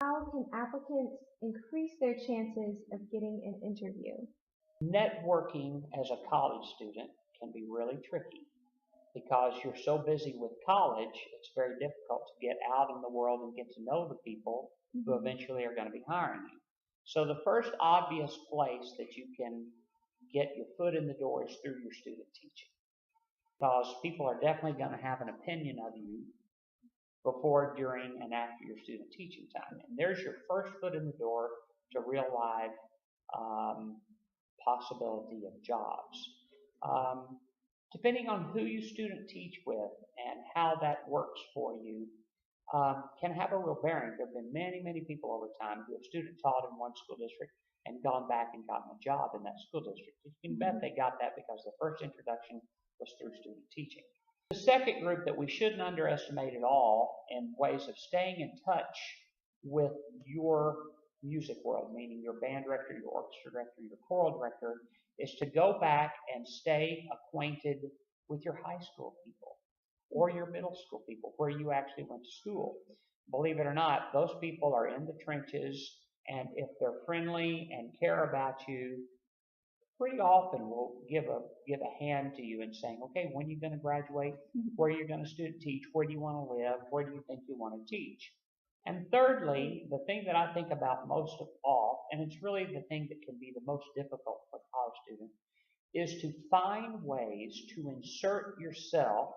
How can applicants increase their chances of getting an interview? Networking as a college student can be really tricky because you're so busy with college, it's very difficult to get out in the world and get to know the people who eventually are going to be hiring you. So the first obvious place that you can get your foot in the door is through your student teaching, because people are definitely going to have an opinion of you before, during, and after your student teaching time. And there's your first foot in the door to real live possibility of jobs. Depending on who you student teach with and how that works for you, can have a real bearing. There have been many, many people over time who have student taught in one school district and gone back and gotten a job in that school district. You can bet they got that because the first introduction was through student teaching. The second group that we shouldn't underestimate at all in ways of staying in touch with your music world, meaning your band director, your orchestra director, your choral director, is to go back and stay acquainted with your high school people or your middle school people where you actually went to school. Believe it or not, those people are in the trenches, and if they're friendly and care about you, pretty often will give a hand to you in saying, okay, when are you going to graduate? Where are you going to student teach? Where do you want to live? Where do you think you want to teach? And thirdly, the thing that I think about most of all, and it's really the thing that can be the most difficult for a college student, is to find ways to insert yourself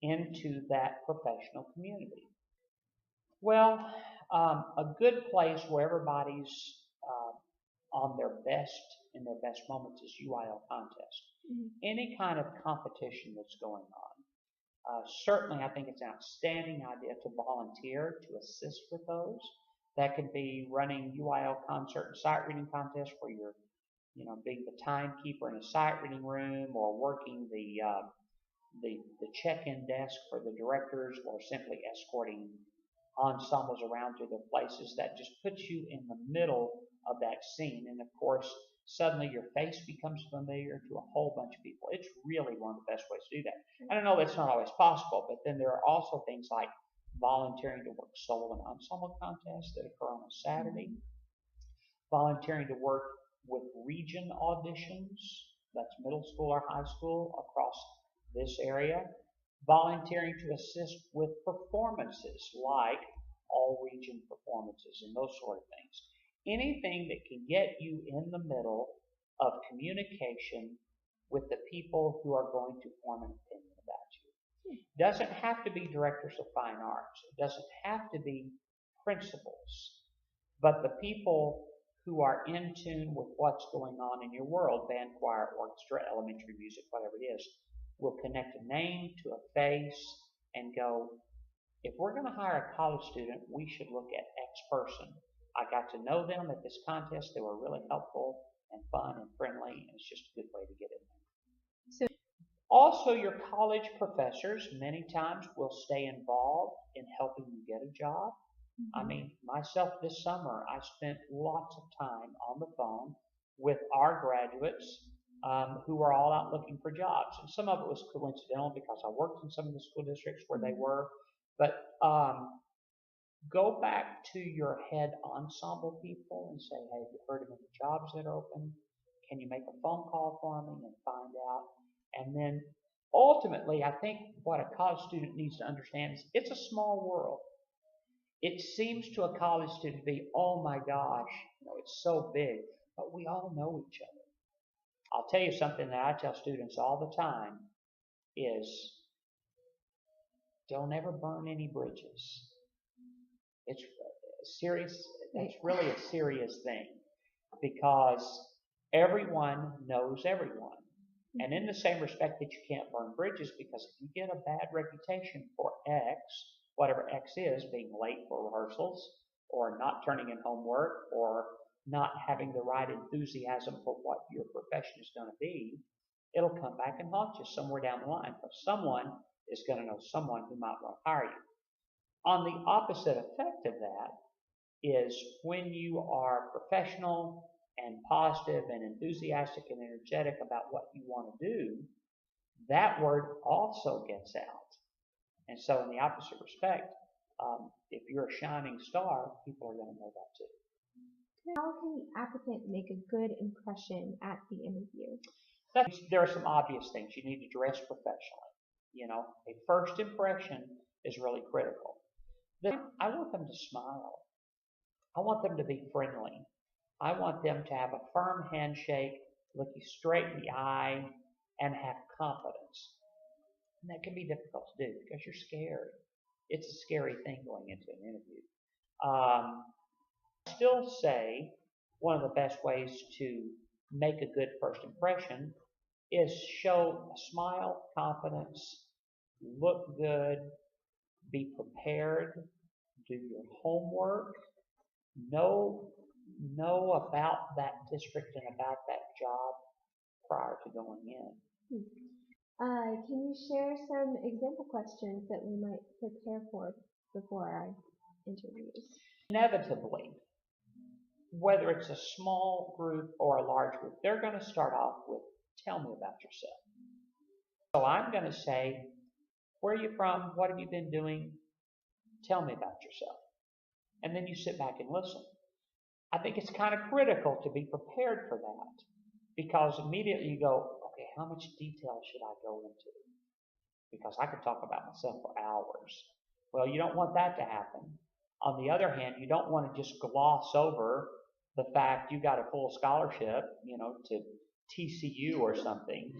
into that professional community. Well, a good place where everybody's on their best, in their best moments, is UIL contest. Any kind of competition that's going on. Certainly, I think it's an outstanding idea to volunteer to assist with those. That could be running UIL concert and sight reading contests where you're, being the timekeeper in a sight reading room, or working the check-in desk for the directors, or simply escorting ensembles around to their places. That just puts you in the middle of that scene, and of course, suddenly your face becomes familiar to a whole bunch of people. It's really one of the best ways to do that. And I know that's not always possible, but then there are also things like volunteering to work solo and ensemble contests that occur on a Saturday, volunteering to work with region auditions, that's middle school or high school across this area, volunteering to assist with performances like all region performances and those sort of things. Anything that can get you in the middle of communication with the people who are going to form an opinion about you. It doesn't have to be directors of fine arts. It doesn't have to be principals. But the people who are in tune with what's going on in your world, band, choir, orchestra, elementary music, whatever it is, will connect a name to a face and go, if we're going to hire a college student, we should look at X person. I got to know them at this contest. They were really helpful and fun and friendly, and it's just a good way to get in there. So, also, your college professors many times will stay involved in helping you get a job. I mean, myself this summer, I spent lots of time on the phone with our graduates who were all out looking for jobs. And some of it was coincidental because I worked in some of the school districts where they were. But go back to your head ensemble people and say, hey, have you heard of any jobs that are open? Can you make a phone call for me and find out? And then ultimately, I think what a college student needs to understand is it's a small world. It seems to a college student to be, oh my gosh, it's so big, but we all know each other. I'll tell you something that I tell students all the time is don't ever burn any bridges. It's serious. That's really a serious thing because everyone knows everyone. And in the same respect that you can't burn bridges, because if you get a bad reputation for X, whatever X is, being late for rehearsals or not turning in homework or not having the right enthusiasm for what your profession is going to be, it'll come back and haunt you somewhere down the line because someone is going to know someone who might want to hire you. On the opposite effect of that is when you are professional and positive and enthusiastic and energetic about what you want to do, that word also gets out. And so in the opposite respect, If you're a shining star, people are going to know that too. How can the applicant make a good impression at the interview? There are some obvious things. You need to dress professionally. You know, a first impression is really critical. Then I want them to smile. I want them to be friendly. I want them to have a firm handshake, look you straight in the eye, and have confidence. And that can be difficult to do because you're scared. It's a scary thing going into an interview. I still say one of the best ways to make a good first impression is show a smile, confidence, look good, be prepared, do your homework, know about that district and about that job prior to going in. Can you share some example questions that we might prepare for before our interviews? Inevitably, whether it's a small group or a large group, they're going to start off with, tell me about yourself. So I'm going to say, where are you from? What have you been doing? Tell me about yourself. And then you sit back and listen. I think it's kind of critical to be prepared for that, because immediately you go, okay, how much detail should I go into? Because I could talk about myself for hours. Well, you don't want that to happen. On the other hand, you don't want to just gloss over the fact you got a full scholarship, to TCU or something,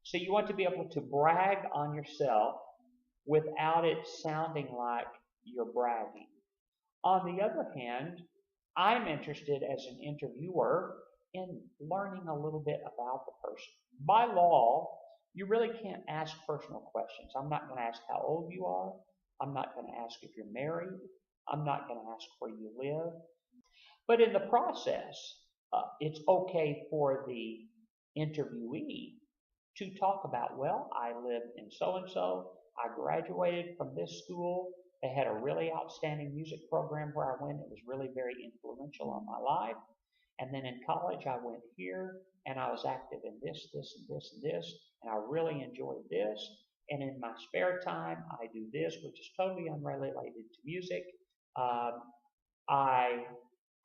So you want to be able to brag on yourself without it sounding like you're bragging. On the other hand, I'm interested as an interviewer in learning a little bit about the person. By law, you really can't ask personal questions. I'm not going to ask how old you are. I'm not going to ask if you're married. I'm not going to ask where you live. But in the process, it's okay for the interviewee to talk about, well, I live in so-and-so. I graduated from this school. They had a really outstanding music program where I went. It was really very influential on my life. And then in college, I went here, and I was active in this, this, and this, and this, and I really enjoyed this. And in my spare time, I do this, which is totally unrelated to music. I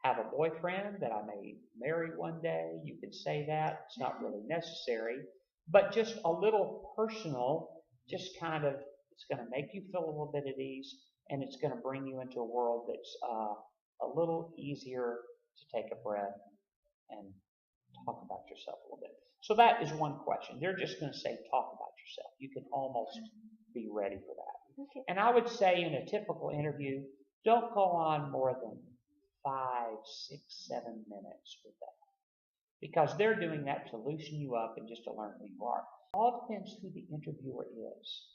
have a boyfriend that I may marry one day. You could say that. It's not really necessary. But just a little personal, just kind of, it's going to make you feel a little bit at ease, and it's going to bring you into a world that's a little easier to take a breath and talk about yourself a little bit. So that is one question. They're just going to say, talk about yourself. You can almost be ready for that. Okay. And I would say in a typical interview, don't go on more than 5, 6, 7 minutes with that, because they're doing that to loosen you up and just to learn who you are. It all depends who the interviewer is.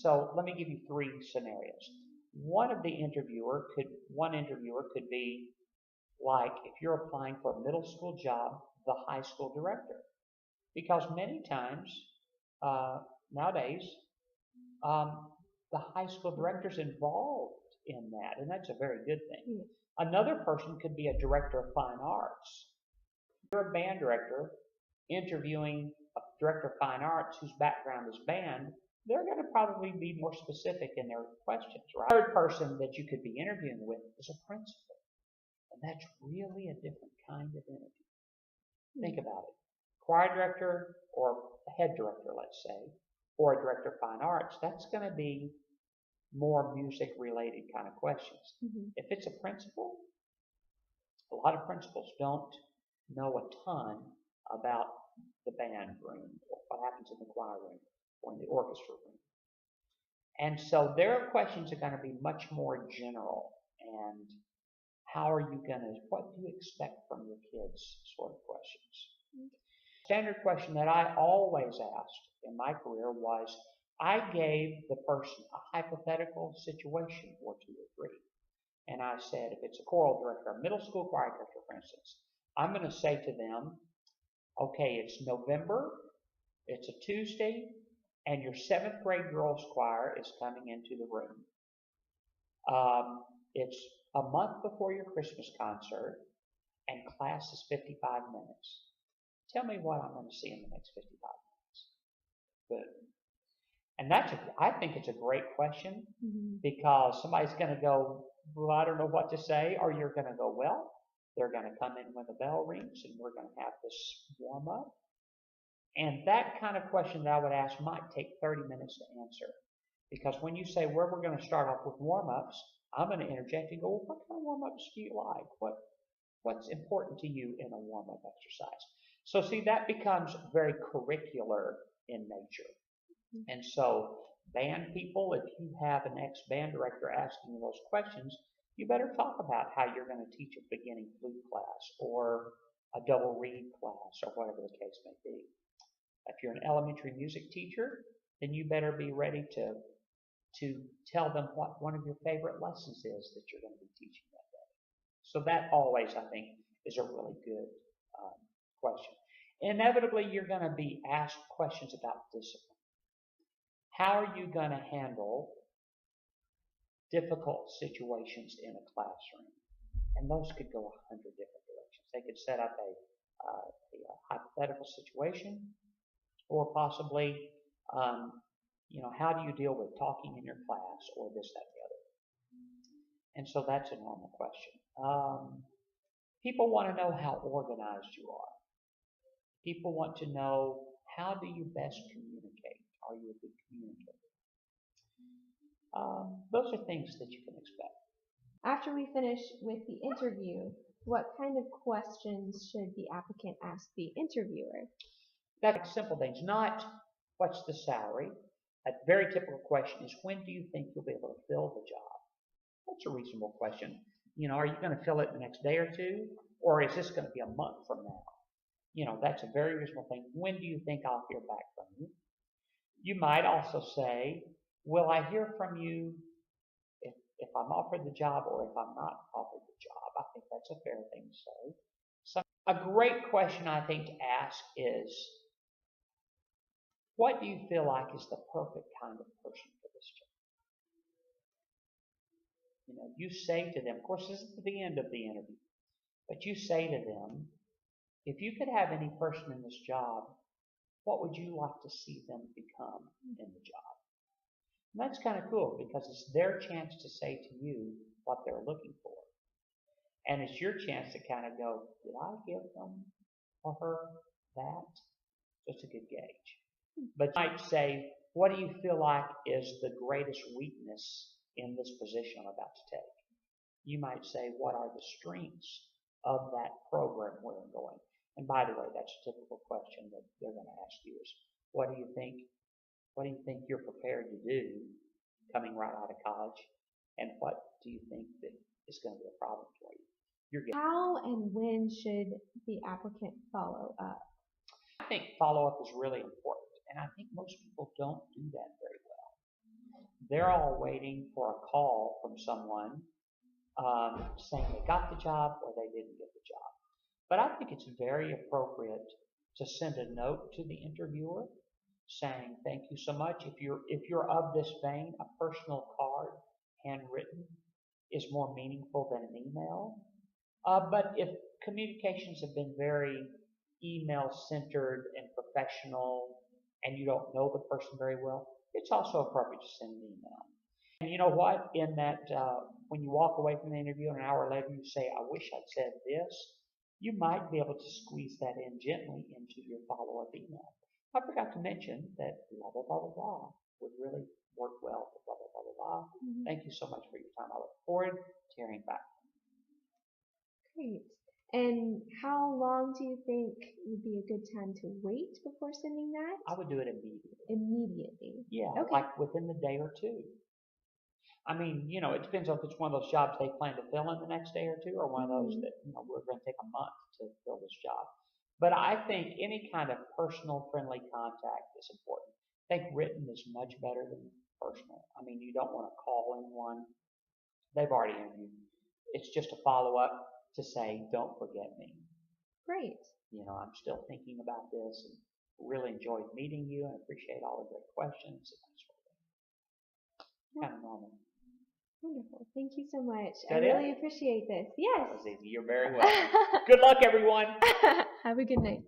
So let me give you 3 scenarios. One interviewer could be like, if you're applying for a middle school job, the high school director, because many times nowadays the high school director's involved in that, and that's a very good thing. Another person could be a director of fine arts. If you're a band director interviewing a director of fine arts whose background is band, they're going to probably be more specific in their questions, right? The third person that you could be interviewing with is a principal, and that's really a different kind of interview. Think about it. Choir director or a head director, let's say, or a director of fine arts, that's going to be more music-related kind of questions. If it's a principal, a lot of principals don't know a ton about the band room or what happens in the choir room or in the orchestra room. And so their questions are going to be much more general, and what do you expect from your kids sort of questions. Standard question that I always asked in my career was, I gave the person a hypothetical situation or 2 or 3. And I said, if it's a choral director, a middle school choir director, for instance, I'm going to say to them, okay, it's November, it's a Tuesday, and your 7th grade girls choir is coming into the room. It's a month before your Christmas concert, and class is 55 minutes. Tell me what I'm going to see in the next 55 minutes. Good. And I think it's a great question Mm-hmm. because somebody's going to go, well, I don't know what to say, or you're going to go, well, they're going to come in when the bell rings and we're going to have this warm up. And that kind of question that I would ask might take 30 minutes to answer. Because when you say where we're going to start off with warm-ups, I'm going to interject and go, well, what kind of warm-ups do you like? What's important to you in a warm-up exercise? So see, that becomes very curricular in nature. And so band people, if you have an ex-band director asking you those questions, you better talk about how you're going to teach a beginning flute class or a double reed class or whatever the case may be. If you're an elementary music teacher, then you better be ready to tell them what one of your favorite lessons is that you're going to be teaching that day. So that always, I think, is a really good question. Inevitably, you're going to be asked questions about discipline. How are you going to handle difficult situations in a classroom? And those could go 100 different directions. They could set up a hypothetical situation, or possibly, how do you deal with talking in your class, or this, that, and the other. And so that's a normal question. People want to know how organized you are. People want to know, how do you best communicate? Are you a good communicator? Those are things that you can expect. After we finish with the interview, what kind of questions should the applicant ask the interviewer? That's simple things, not what's the salary. A very typical question is, when do you think you'll be able to fill the job? That's a reasonable question. Are you going to fill it the next day or two? Or is this going to be a month from now? That's a very reasonable thing. When do you think I'll hear back from you? You might also say, will I hear from you if I'm offered the job or if I'm not offered the job? I think that's a fair thing to say. So a great question I think to ask is, what do you feel like is the perfect kind of person for this job? You say to them, of course this is at the end of the interview, but you say to them, if you could have any person in this job, what would you like to see them become in the job? And that's kind of cool because it's their chance to say to you what they're looking for. And it's your chance to kind of go, did I give them or her that? Just a good gauge. But you might say, what do you feel like is the greatest weakness in this position I'm about to take? You might say, what are the strengths of that program where I'm going? And by the way, that's a typical question that they're going to ask you is, what do you think you're prepared to do coming right out of college? And what do you think that is going to be a problem for you? How and when should the applicant follow up? I think follow-up is really important, and I think most people don't do that very well. They're all waiting for a call from someone saying they got the job or they didn't get the job. But I think it's very appropriate to send a note to the interviewer saying, thank you so much. If you're of this vein, a personal card, handwritten, is more meaningful than an email. But if communications have been very email-centered and professional, and you don't know the person very well, it's also appropriate to send an email. And you know what? In that, when you walk away from the interview and an hour later you say, I wish I'd said this, you might be able to squeeze that in gently into your follow-up email. I forgot to mention that blah, blah, blah, blah, blah would really work well with blah, blah, blah, blah, blah. Mm-hmm. Thank you so much for your time. I look forward to hearing back. Great. And how long do you think would be a good time to wait before sending that? I would do it immediately. Immediately? Yeah, okay. Like within the day or two. I mean, it depends on if it's one of those jobs they plan to fill in the next day or two, or one of those that, we're going to take a month to fill this job. But I think any kind of personal, friendly contact is important. I think written is much better than personal. I mean, you don't want to call anyone. They've already interviewed. It's just a follow-up to say, don't forget me. Great. I'm still thinking about this and really enjoyed meeting you and appreciate all the great questions and that sort of thing. Kind of normal. Wonderful. Thank you so much. I really appreciate this. Yes. That was easy. You're very welcome. Good luck, everyone. Have a good night.